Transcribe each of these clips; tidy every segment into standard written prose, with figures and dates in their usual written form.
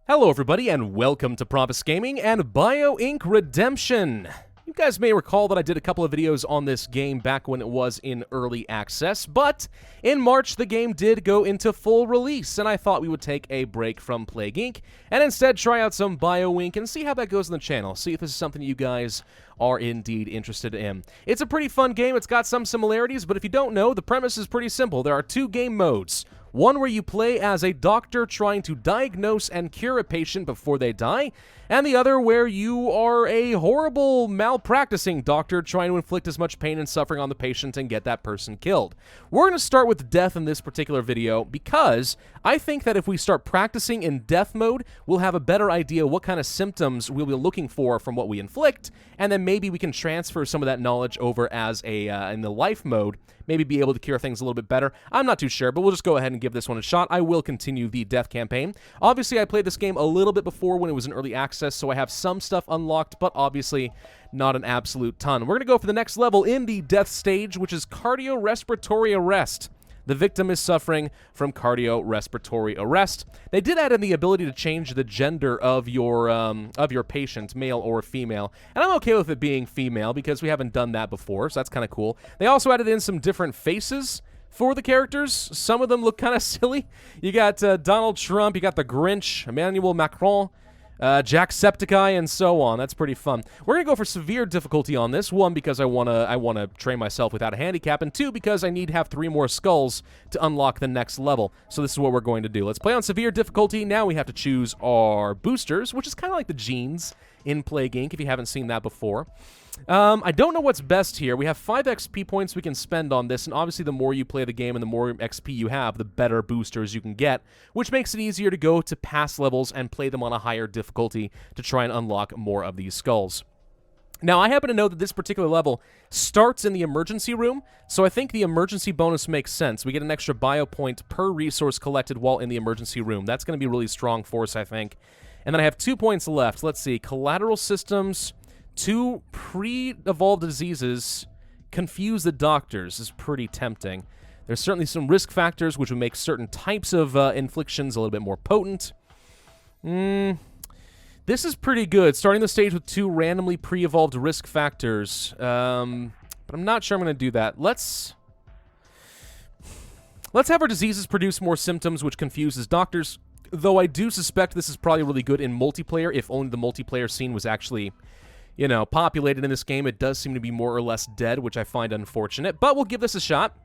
Hello everybody and welcome to Pravus Gaming and BioInc Redemption. You guys may recall that I did a couple of videos on this game back when it was in early access, but in March the game did go into full release, and I thought we would take a break from Plague Inc. and instead try out some BioInc and see how that goes on the channel, see if this is something you guys are indeed interested in. It's a pretty fun game, it's got some similarities, but if you don't know, the premise is pretty simple. There are two game modes. One where you play as a doctor trying to diagnose and cure a patient before they die, and the other where you are a horrible, malpracticing doctor trying to inflict as much pain and suffering on the patient and get that person killed. We're going to start with death in this particular video because I think that if we start practicing in death mode, we'll have a better idea what kind of symptoms we'll be looking for from what we inflict, and then maybe we can transfer some of that knowledge over as a in the life mode, maybe be able to cure things a little bit better. I'm not too sure, but we'll just go ahead and give this one a shot. I will continue the death campaign. Obviously, I played this game a little bit before when it was in early access, so I have some stuff unlocked, but obviously not an absolute ton. We're going to go for the next level in the death stage, which is cardiorespiratory arrest. The victim is suffering from cardiorespiratory arrest. They did add in the ability to change the gender of your patient, male or female, and I'm okay with it being female because we haven't done that before, so that's kind of cool. They also added in some different faces for the characters. Some of them look kind of silly. You got Donald Trump, you got the Grinch, Emmanuel Macron, Jacksepticeye, and so on. That's pretty fun. We're gonna go for severe difficulty on this. One, because I wanna train myself without a handicap, and two, because I need to have 3 more skulls to unlock the next level. So this is what we're going to do. Let's play on severe difficulty. Now we have to choose our boosters, which is kind of like the genes in Plague Inc. if you haven't seen that before. I don't know what's best here. We have 5 XP points we can spend on this, and obviously the more you play the game and the more XP you have, the better boosters you can get, which makes it easier to go to past levels and play them on a higher difficulty to try and unlock more of these skulls. Now, I happen to know that this particular level starts in the emergency room, so I think the emergency bonus makes sense. We get an extra bio point per resource collected while in the emergency room. That's going to be really strong for us, I think. And then I have 2 points left. Let's see. Collateral systems. 2 pre-evolved diseases confuse the doctors is pretty tempting. There's certainly some risk factors which would make certain types of inflictions a little bit more potent. This is pretty good. Starting the stage with 2 randomly pre-evolved risk factors. But I'm not sure I'm going to do that. Let's have our diseases produce more symptoms which confuses doctors. Though I do suspect this is probably really good in multiplayer if only the multiplayer scene was actually, you know, populated in this game. It does seem to be more or less dead, which I find unfortunate, but we'll give this a shot.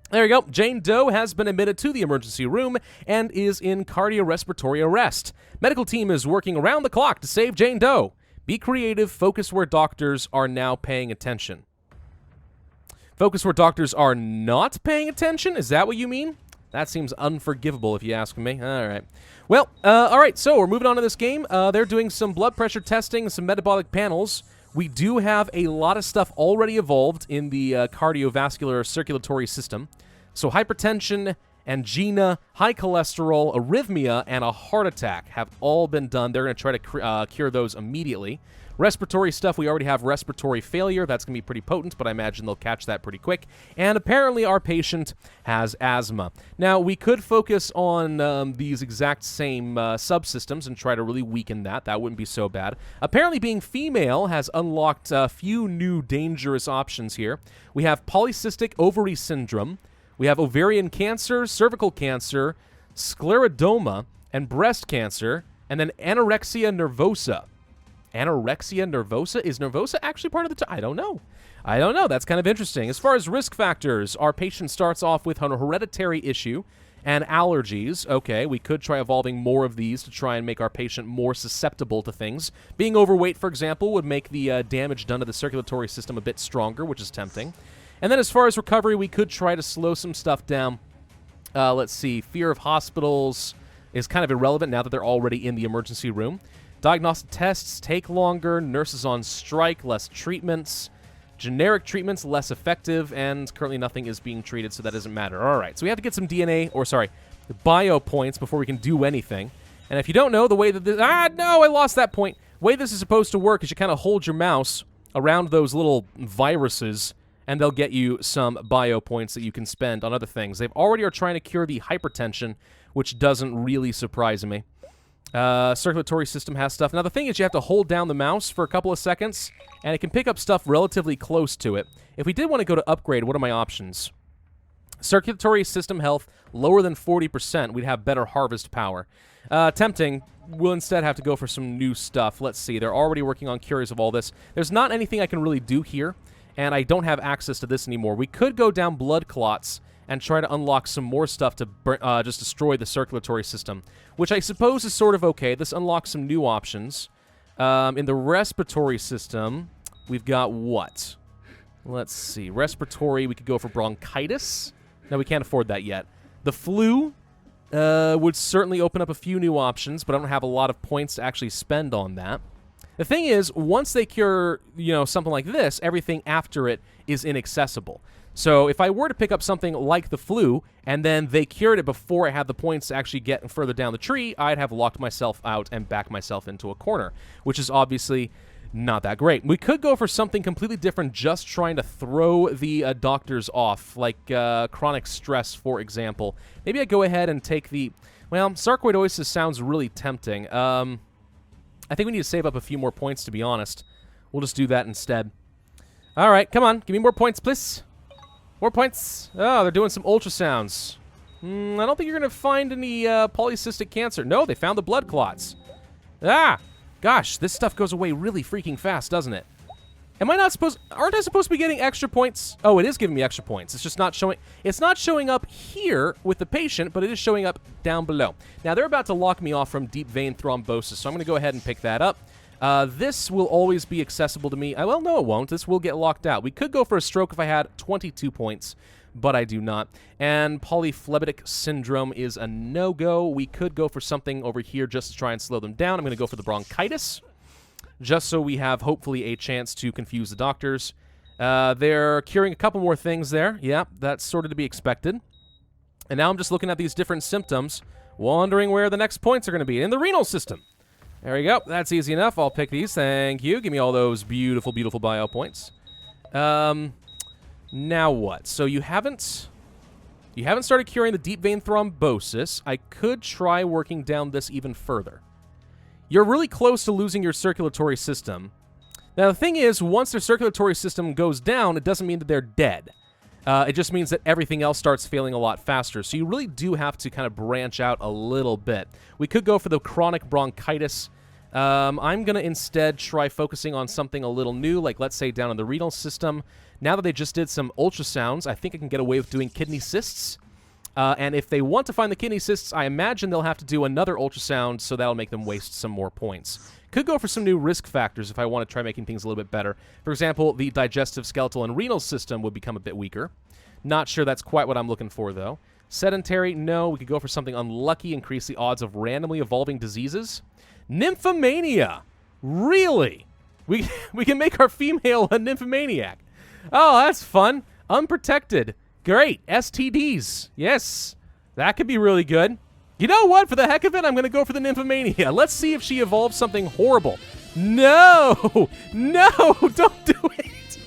There you go. Jane Doe has been admitted to the emergency room and is in cardiorespiratory arrest. Medical team is working around the clock to save Jane Doe. Be creative. Focus where doctors are now paying attention. Focus where doctors are not paying attention? Is that what you mean? That seems unforgivable if you ask me. All right. Well, all right, so we're moving on to this game. They're doing some blood pressure testing and some metabolic panels. We do have a lot of stuff already evolved in the cardiovascular circulatory system. So hypertension, angina, high cholesterol, arrhythmia, and a heart attack have all been done. They're going to try to cure those immediately. Respiratory stuff, we already have respiratory failure. That's going to be pretty potent, but I imagine they'll catch that pretty quick. And apparently our patient has asthma. Now, we could focus on these exact same subsystems and try to really weaken that. That wouldn't be so bad. Apparently being female has unlocked a few new dangerous options here. We have polycystic ovary syndrome. We have ovarian cancer, cervical cancer, sclerodoma, and breast cancer, and then anorexia nervosa. Anorexia nervosa? Is nervosa actually part of the I don't know. I don't know. That's kind of interesting. As far as risk factors, our patient starts off with a hereditary issue and allergies. Okay, we could try evolving more of these to try and make our patient more susceptible to things. Being overweight, for example, would make the damage done to the circulatory system a bit stronger, which is tempting. And then as far as recovery, we could try to slow some stuff down. Let's see. Fear of hospitals is kind of irrelevant now that they're already in the emergency room. Diagnostic tests take longer, nurses on strike, less treatments, generic treatments, less effective, and currently nothing is being treated, so that doesn't matter. All right, so we have to get some bio points before we can do anything. And if you don't know, the way that this... no, I lost that point. The way this is supposed to work is you kind of hold your mouse around those little viruses, and they'll get you some bio points that you can spend on other things. They already are trying to cure the hypertension, which doesn't really surprise me. Circulatory system has stuff. Now, the thing is you have to hold down the mouse for a couple of seconds, and it can pick up stuff relatively close to it. If we did want to go to upgrade, what are my options? Circulatory system health lower than 40%. We'd have better harvest power. Tempting. We'll instead have to go for some new stuff. Let's see. They're already working on cures of all this. There's not anything I can really do here, and I don't have access to this anymore. We could go down blood clots and try to unlock some more stuff to just destroy the circulatory system, which I suppose is sort of okay. This unlocks some new options. In the respiratory system, we've got what? Let's see. Respiratory, we could go for bronchitis. No, we can't afford that yet. The flu would certainly open up a few new options, but I don't have a lot of points to actually spend on that. The thing is, once they cure, something like this, everything after it is inaccessible. So if I were to pick up something like the flu, and then they cured it before I had the points to actually get further down the tree, I'd have locked myself out and backed myself into a corner, which is obviously not that great. We could go for something completely different, just trying to throw the doctors off, like chronic stress, for example. Maybe I go ahead and take the... Well, sarcoidosis sounds really tempting. I think we need to save up a few more points, to be honest. We'll just do that instead. All right, come on. Give me more points, please. More points. Oh, they're doing some ultrasounds. I don't think you're going to find any polycystic cancer. No, they found the blood clots. Ah! Gosh, this stuff goes away really freaking fast, doesn't it? Am I not supposed... Aren't I supposed to be getting extra points? Oh, it is giving me extra points. It's just not showing... It's not showing up here with the patient, but it is showing up down below. Now, they're about to lock me off from deep vein thrombosis, so I'm going to go ahead and pick that up. This will always be accessible to me. Well, no, it won't. This will get locked out. We could go for a stroke if I had 22 points, but I do not. And polyphlebitic syndrome is a no-go. We could go for something over here just to try and slow them down. I'm going to go for the bronchitis, just so we have, hopefully, a chance to confuse the doctors. They're curing a couple more things there. Yeah, that's sort of to be expected. And now I'm just looking at these different symptoms, wondering where the next points are going to be. In the renal system. There we go. That's easy enough. I'll pick these. Thank you. Give me all those beautiful, beautiful bio points. Now what? So you haven't started curing the deep vein thrombosis. I could try working down this even further. You're really close to losing your circulatory system. Now, the thing is, once their circulatory system goes down, it doesn't mean that they're dead. It just means that everything else starts failing a lot faster. So you really do have to kind of branch out a little bit. We could go for the chronic bronchitis. I'm going to instead try focusing on something a little new, like let's say down in the renal system. Now that they just did some ultrasounds, I think I can get away with doing kidney cysts. And if they want to find the kidney cysts, I imagine they'll have to do another ultrasound, so that'll make them waste some more points. Could go for some new risk factors if I want to try making things a little bit better. For example, the digestive, skeletal, and renal system would become a bit weaker. Not sure that's quite what I'm looking for, though. Sedentary, no. We could go for something unlucky, increase the odds of randomly evolving diseases. Nymphomania! Really? We can make our female a nymphomaniac. Oh, that's fun. Unprotected. Great. STDs. Yes. That could be really good. You know what? For the heck of it, I'm going to go for the nymphomania. Let's see if she evolves something horrible. No! No! Don't do it!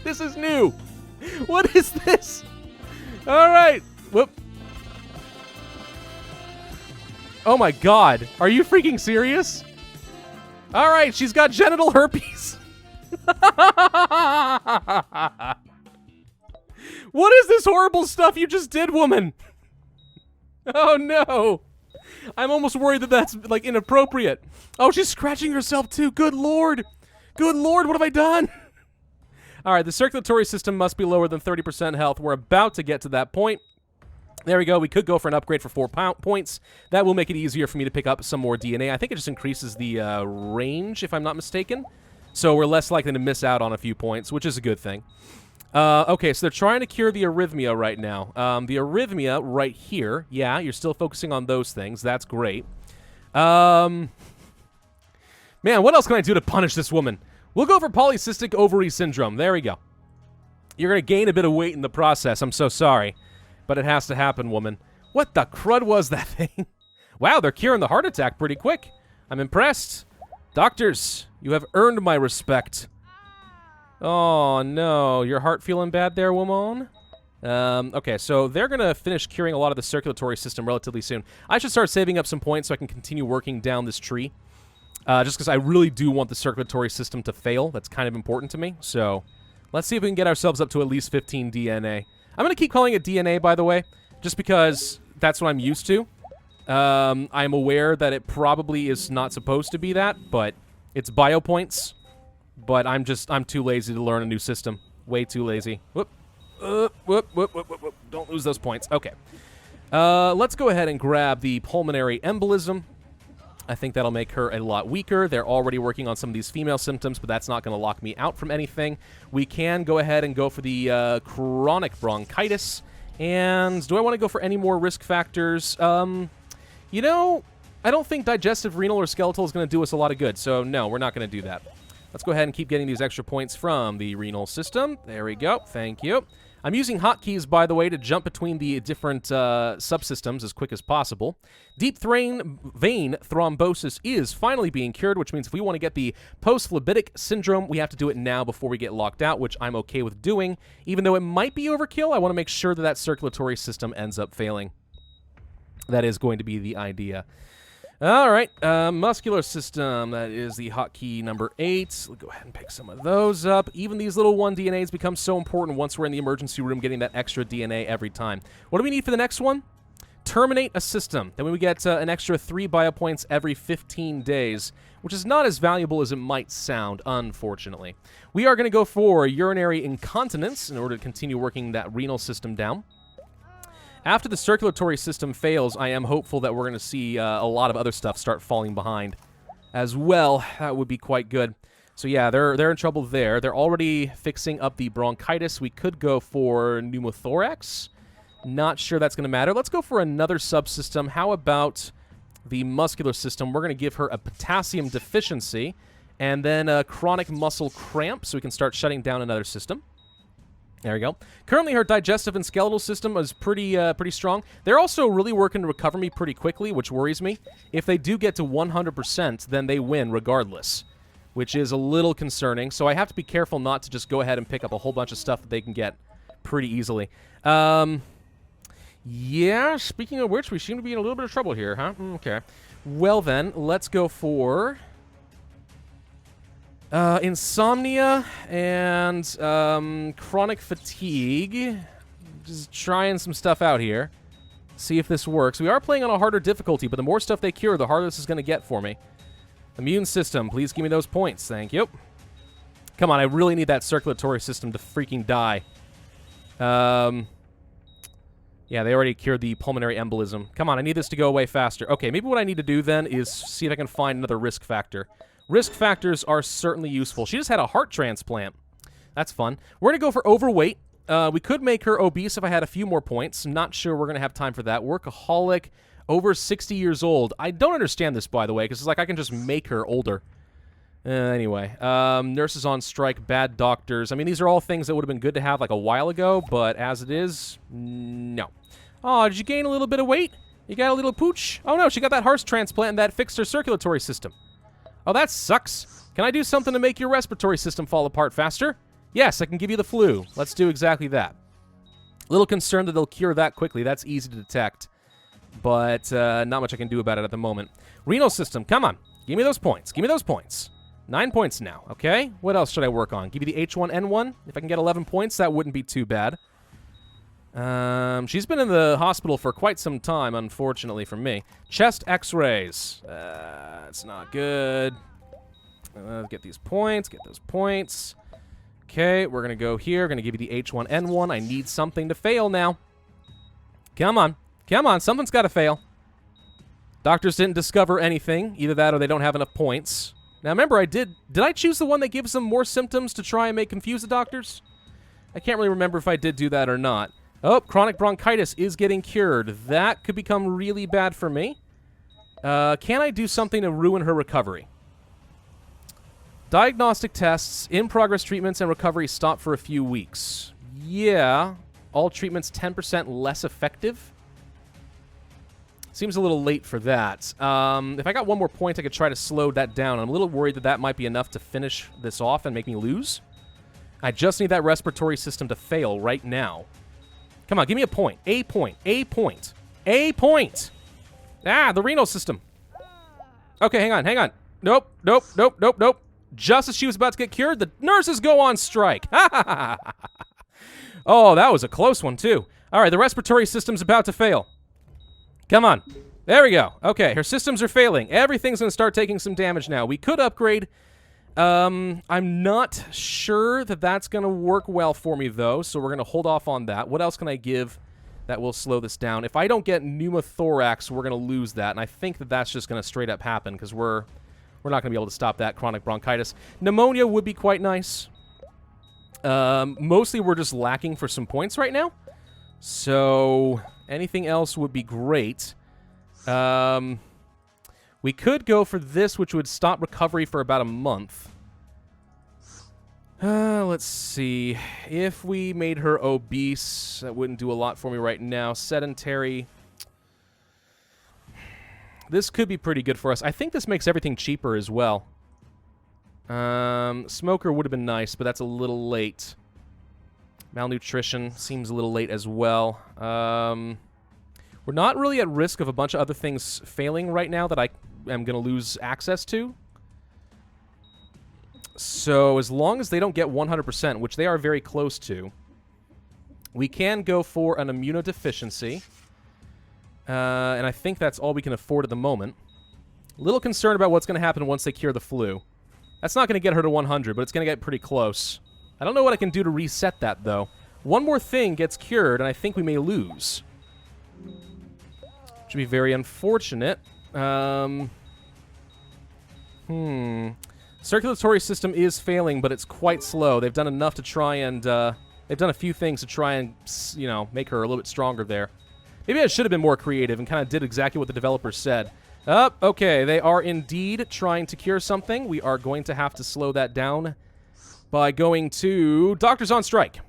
This is new. What is this? All right. Whoop. Oh my god. Are you freaking serious? All right, she's got genital herpes. What is this horrible stuff you just did, woman? Oh no. I'm almost worried that that's like inappropriate. Oh, she's scratching herself too. Good lord. Good lord, what have I done? All right, the circulatory system must be lower than 30% health. We're about to get to that point. There we go. We could go for an upgrade for 4 points. That will make it easier for me to pick up some more DNA. I think it just increases the range, if I'm not mistaken. So we're less likely to miss out on a few points, which is a good thing. Okay, so they're trying to cure the arrhythmia right now. The arrhythmia right here. Yeah, you're still focusing on those things. That's great. Man, what else can I do to punish this woman? We'll go for polycystic ovary syndrome. There we go. You're going to gain a bit of weight in the process. I'm so sorry. But it has to happen, woman. What the crud was that thing? Wow, they're curing the heart attack pretty quick. I'm impressed. Doctors, you have earned my respect. Oh, no. Your heart feeling bad there, woman? Okay, so they're going to finish curing a lot of the circulatory system relatively soon. I should start saving up some points so I can continue working down this tree. Just because I really do want the circulatory system to fail. That's kind of important to me. So let's see if we can get ourselves up to at least 15 DNA. I'm going to keep calling it DNA, by the way, just because that's what I'm used to. I'm aware that it probably is not supposed to be that, but it's bio points. But I'm too lazy to learn a new system. Way too lazy. Whoop. Whoop. Don't lose those points. Okay. Let's go ahead and grab the pulmonary embolism. I think that'll make her a lot weaker. They're already working on some of these female symptoms, but that's not going to lock me out from anything. We can go ahead and go for the chronic bronchitis. And do I want to go for any more risk factors? You know, I don't think digestive, renal, or skeletal is going to do us a lot of good. So, no, we're not going to do that. Let's go ahead and keep getting these extra points from the renal system. There we go. Thank you. I'm using hotkeys, by the way, to jump between the different subsystems as quick as possible. Deep vein thrombosis is finally being cured, which means if we want to get the post-phlebitic syndrome, we have to do it now before we get locked out, which I'm okay with doing. Even though it might be overkill, I want to make sure that that circulatory system ends up failing. That is going to be the idea. All right, muscular system, that is the hotkey number 8. Let's go ahead and pick some of those up. Even these little 1 DNAs become so important once we're in the emergency room getting that extra DNA every time. What do we need for the next one? Terminate a system. Then we get an extra 3 biopoints every 15 days, which is not as valuable as it might sound, unfortunately. We are going to go for urinary incontinence in order to continue working that renal system down. After the circulatory system fails, I am hopeful that we're going to see a lot of other stuff start falling behind as well. That would be quite good. So yeah, they're in trouble there. They're already fixing up the bronchitis. We could go for pneumothorax. Not sure that's going to matter. Let's go for another subsystem. How about the muscular system? We're going to give her a potassium deficiency and then a chronic muscle cramp so we can start shutting down another system. There we go. Currently, her digestive and skeletal system is pretty strong. They're also really working to recover me pretty quickly, which worries me. If they do get to 100%, then they win regardless, which is a little concerning. So I have to be careful not to just go ahead and pick up a whole bunch of stuff that they can get pretty easily. Yeah, speaking of which, we seem to be in a little bit of trouble here, huh? Okay. Well then, let's go for insomnia and chronic fatigue. Just trying some stuff out here. See if this works. We are playing on a harder difficulty, but the more stuff they cure, the harder this is going to get for me. Immune system, please give me those points. Thank you. Come on, I really need that circulatory system to freaking die. Yeah, they already cured the pulmonary embolism. Come on, I need this to go away faster. Okay, maybe what I need to do then is see if I can find another risk factor. Risk factors are certainly useful. She just had a heart transplant. That's fun. We're going to go for overweight. We could make her obese if I had a few more points. Not sure we're going to have time for that. Workaholic, over 60 years old. I don't understand this, by the way, because it's like I can just make her older. Anyway, nurses on strike, bad doctors. I mean, these are all things that would have been good to have like a while ago, but as it is, no. Oh, did you gain a little bit of weight? You got a little pooch? Oh, no, she got that heart transplant and that fixed her circulatory system. Oh, that sucks. Can I do something to make your respiratory system fall apart faster? Yes, I can give you the flu. Let's do exactly that. A little concerned that they'll cure that quickly. That's easy to detect, but not much I can do about it at the moment. Renal system, come on. Give me those points. Give me those points. 9 points now, okay? What else should I work on? Give you the H1N1? If I can get 11 points, that wouldn't be too bad. She's been in the hospital for quite some time, unfortunately for me. Chest x-rays. It's not good. Get these points, get those points. Okay, we're going to go here. Going to give you the H1N1. I need something to fail now. Come on. Come on, something's got to fail. Doctors didn't discover anything. Either that or they don't have enough points. Now, remember, did I choose the one that gives them more symptoms to try and confuse the doctors? I can't really remember if I did do that or not. Oh, chronic bronchitis is getting cured. That could become really bad for me. Can I do something to ruin her recovery? Diagnostic tests, in-progress treatments, and recovery stop for a few weeks. Yeah. All treatments 10% less effective. Seems a little late for that. If I got one more point, I could try to slow that down. I'm a little worried that that might be enough to finish this off and make me lose. I just need that respiratory system to fail right now. Come on, give me a point. A point. A point. A point. Ah, the renal system. Okay, hang on, hang on. Nope, nope, nope, nope, nope. Just as she was about to get cured, the nurses go on strike. Oh, that was a close one, too. All right, the respiratory system's about to fail. Come on. There we go. Okay, her systems are failing. Everything's going to start taking some damage now. We could upgrade. I'm not sure that that's going to work well for me, though, so we're going to hold off on that. What else can I give that will slow this down? If I don't get pneumothorax, we're going to lose that, and I think that that's just going to straight up happen because we're not going to be able to stop that chronic bronchitis. Pneumonia would be quite nice. Mostly we're just lacking for some points right now, so anything else would be great. We could go for this, which would stop recovery for about a month. Let's see. If we made her obese, that wouldn't do a lot for me right now. Sedentary. This could be pretty good for us. I think this makes everything cheaper as well. Smoker would have been nice, but that's a little late. Malnutrition seems a little late as well. We're not really at risk of a bunch of other things failing right now that I am going to lose access to. So as long as they don't get 100%, which they are very close to, we can go for an immunodeficiency. And I think that's all we can afford at the moment. A little concerned about what's going to happen once they cure the flu. That's not going to get her to 100, but it's going to get pretty close. I don't know what I can do to reset that, though. One more thing gets cured, and I think we may lose. Which would be very unfortunate. Circulatory system is failing, but it's quite slow. They've done enough to try and, they've done a few things to try and, you know, make her a little bit stronger there. Maybe I should have been more creative and kind of did exactly what the developers said. Okay, they are indeed trying to cure something. We are going to have to slow that down by going to Doctors on Strike.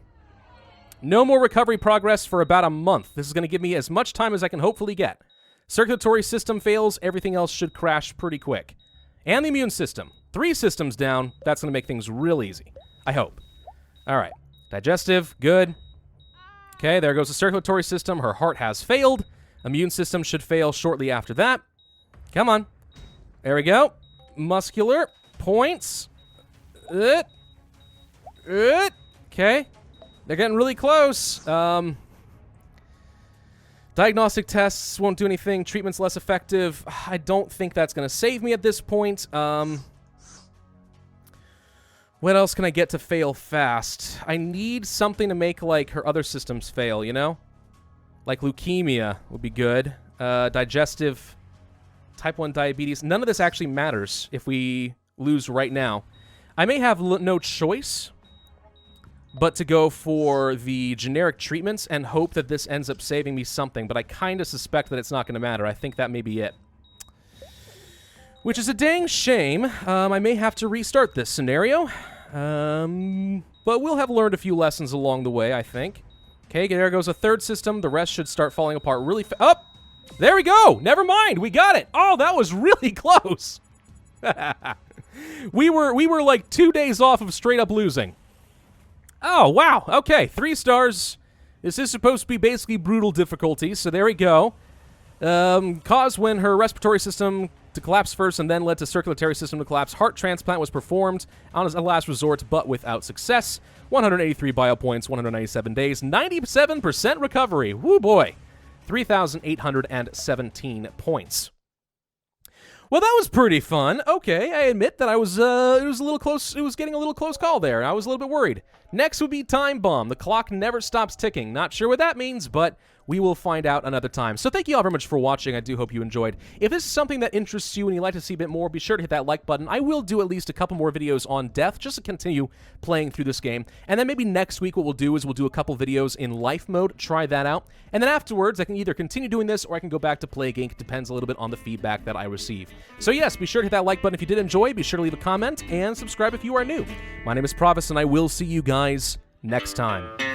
No more recovery progress for about a month. This is going to give me as much time as I can hopefully get. Circulatory system fails. Everything else should crash pretty quick. And the immune system. 3 systems down. That's going to make things real easy. I hope. All right. Digestive. Good. Okay, there goes the circulatory system. Her heart has failed. Immune system should fail shortly after that. Come on. There we go. Muscular. Points. Okay. They're getting really close. Diagnostic tests won't do anything. Treatment's less effective. I don't think that's going to save me at this point. What else can I get to fail fast? I need something to make, like, her other systems fail, you know? Like leukemia would be good. Digestive, type 1 diabetes. None of this actually matters if we lose right now. I may have no choice but to go for the generic treatments and hope that this ends up saving me something, but I kind of suspect that it's not going to matter. I think that may be it. Which is a dang shame. I may have to restart this scenario. But we'll have learned a few lessons along the way, I think. Okay, there goes a third system. The rest should start falling apart really fast. Oh! There we go! Never mind! We got it! Oh, that was really close! we were like 2 days off of straight up losing. Oh, wow. Okay, 3 stars. This is supposed to be basically brutal difficulty, so there we go. Caused when her respiratory system to collapse first and then led to circulatory system to collapse. Heart transplant was performed on a last resort, but without success. 183 bio points, 197 days, 97% recovery. Woo boy. 3,817 points. Well, that was pretty fun. Okay, I admit that I was, it was a little close. It was getting a little close call there. I was a little bit worried. Next would be Time Bomb. The clock never stops ticking. Not sure what that means, but we will find out another time. So thank you all very much for watching. I do hope you enjoyed. If this is something that interests you and you'd like to see a bit more, be sure to hit that like button. I will do at least a couple more videos on death just to continue playing through this game. And then maybe next week what we'll do is we'll do a couple videos in life mode, try that out. And then afterwards, I can either continue doing this or I can go back to Plague Inc. It depends a little bit on the feedback that I receive. So yes, be sure to hit that like button if you did enjoy. Be sure to leave a comment and subscribe if you are new. My name is Pravus, and I will see you guys next time.